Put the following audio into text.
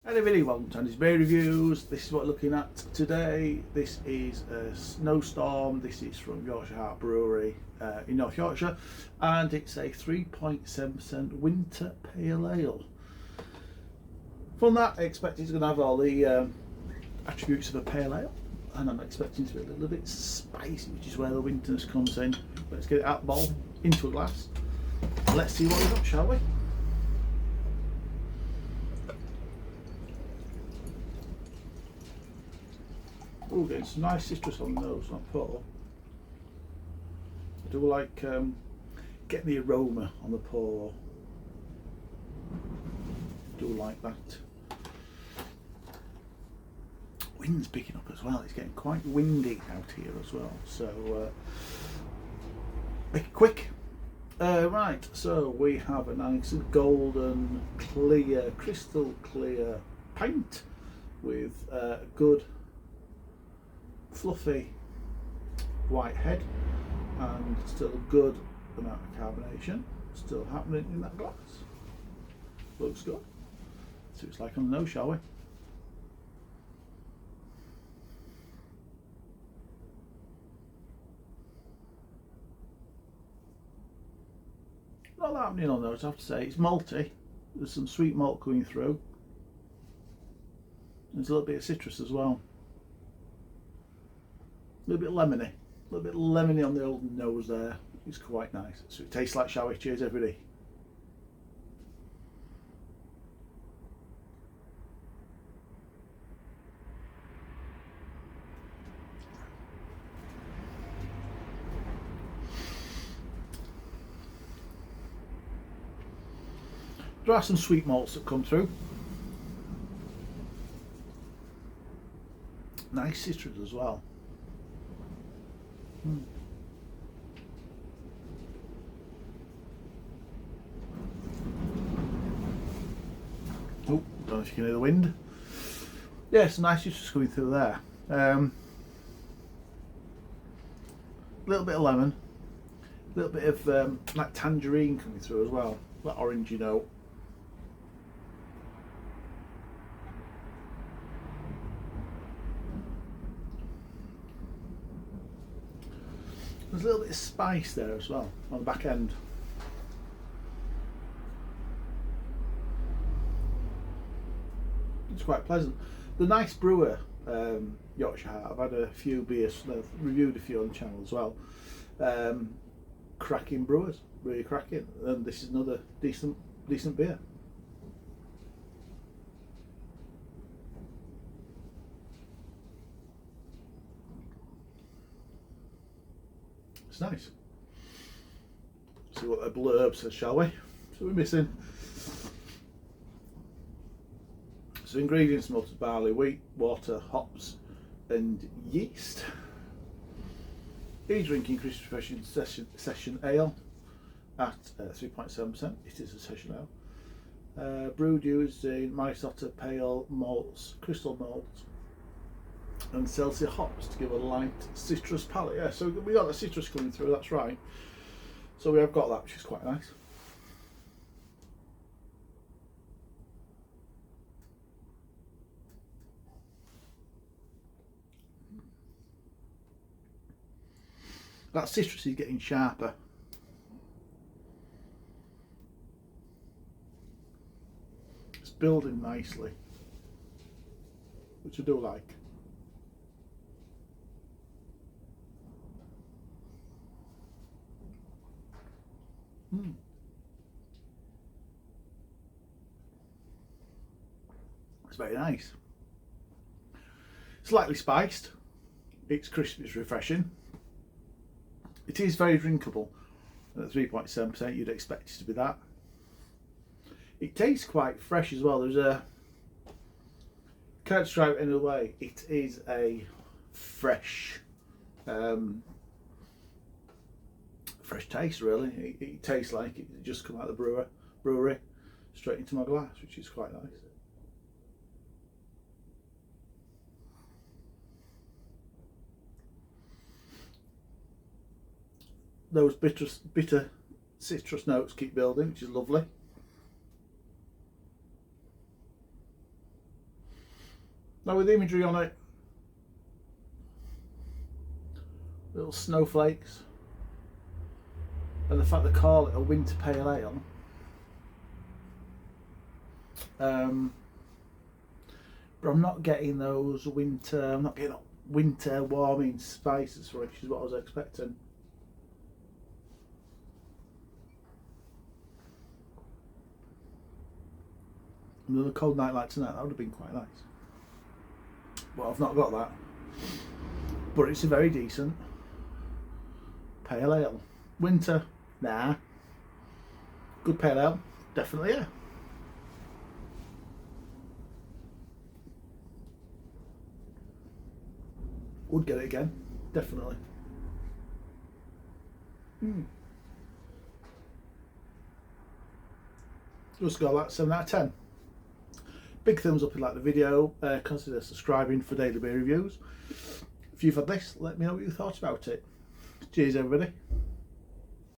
Hey everybody, welcome to Andy's Beer Reviews. This is what we're looking at today. This is a Snowstorm. This is from Yorkshire Brewery in North Yorkshire, and it's a 3.7% winter pale ale. From that, I expect it's going to have all the attributes of a pale ale, and I'm expecting it to be a little bit spicy, which is where the winterness comes in. Let's get it out of the bowl, into a glass. Let's see what we've got, shall we? Oh, getting some nice citrus on the nose, not pour. I do like getting the aroma on the pour. I do like that. Wind's picking up as well. It's getting quite windy out here as well. So make it quick. Right, so we have a nice golden, clear, crystal clear pint with a good fluffy white head and still a good amount of carbonation still happening in that glass. Looks good. See what it's like on the nose, shall we? Not that happening on the nose, I have to say. It's malty. There's some sweet malt coming through. There's a little bit of citrus as well. A little bit lemony on the old nose there. It's quite nice. So it tastes like, shall we? Cheers, everybody. There are some sweet malts that come through. Nice citrus as well. Oh, don't know if you can hear the wind. Yeah, some nice citrus coming through there. Little bit of lemon, a little bit of like tangerine coming through as well. That orangey note. There's a little bit of spice there as well on the back end. It's quite pleasant. The nice brewer, Yorkshire. I've had a few beers, I've reviewed a few on the channel as well. Cracking brewers, really cracking, and this is another decent beer. It's nice. See what the blurb says, shall we? So we're missing. So ingredients: malted barley, wheat, water, hops, and yeast. Drinking Christmas refreshing session ale at 3.7%. It is a session ale. Brewed using Minnesota pale malts, crystal malts, and Celsius hops to give a light citrus palate. Yeah, so we got the citrus coming through, that's right. So we have got that, which is quite nice. That citrus is getting sharper. It's building nicely, which I do like. It's very nice. Slightly spiced. It's crisp, it's refreshing. It is very drinkable. At 3.7%, you'd expect it to be that. It tastes quite fresh as well. There's a, can't describe it in a way. It is a fresh taste, really. It tastes like it just come out of the brewery straight into my glass, which is quite nice. Those bitter citrus notes keep building, which is lovely. Now with the imagery on it, little snowflakes, and the fact they call it a winter pale ale, but I'm not getting those winter. I'm not getting winter warming spices for it, which is what I was expecting. Another cold night like tonight, that would have been quite nice. Well, I've not got that, but it's a very decent pale ale. Winter, nah. Good pale ale, definitely, yeah. Would get it again, definitely. Just got that 7 out of 10. Big thumbs up if you like the video. Consider subscribing for daily beer reviews. If you've had this, let me know what you thought about it. Cheers, everybody.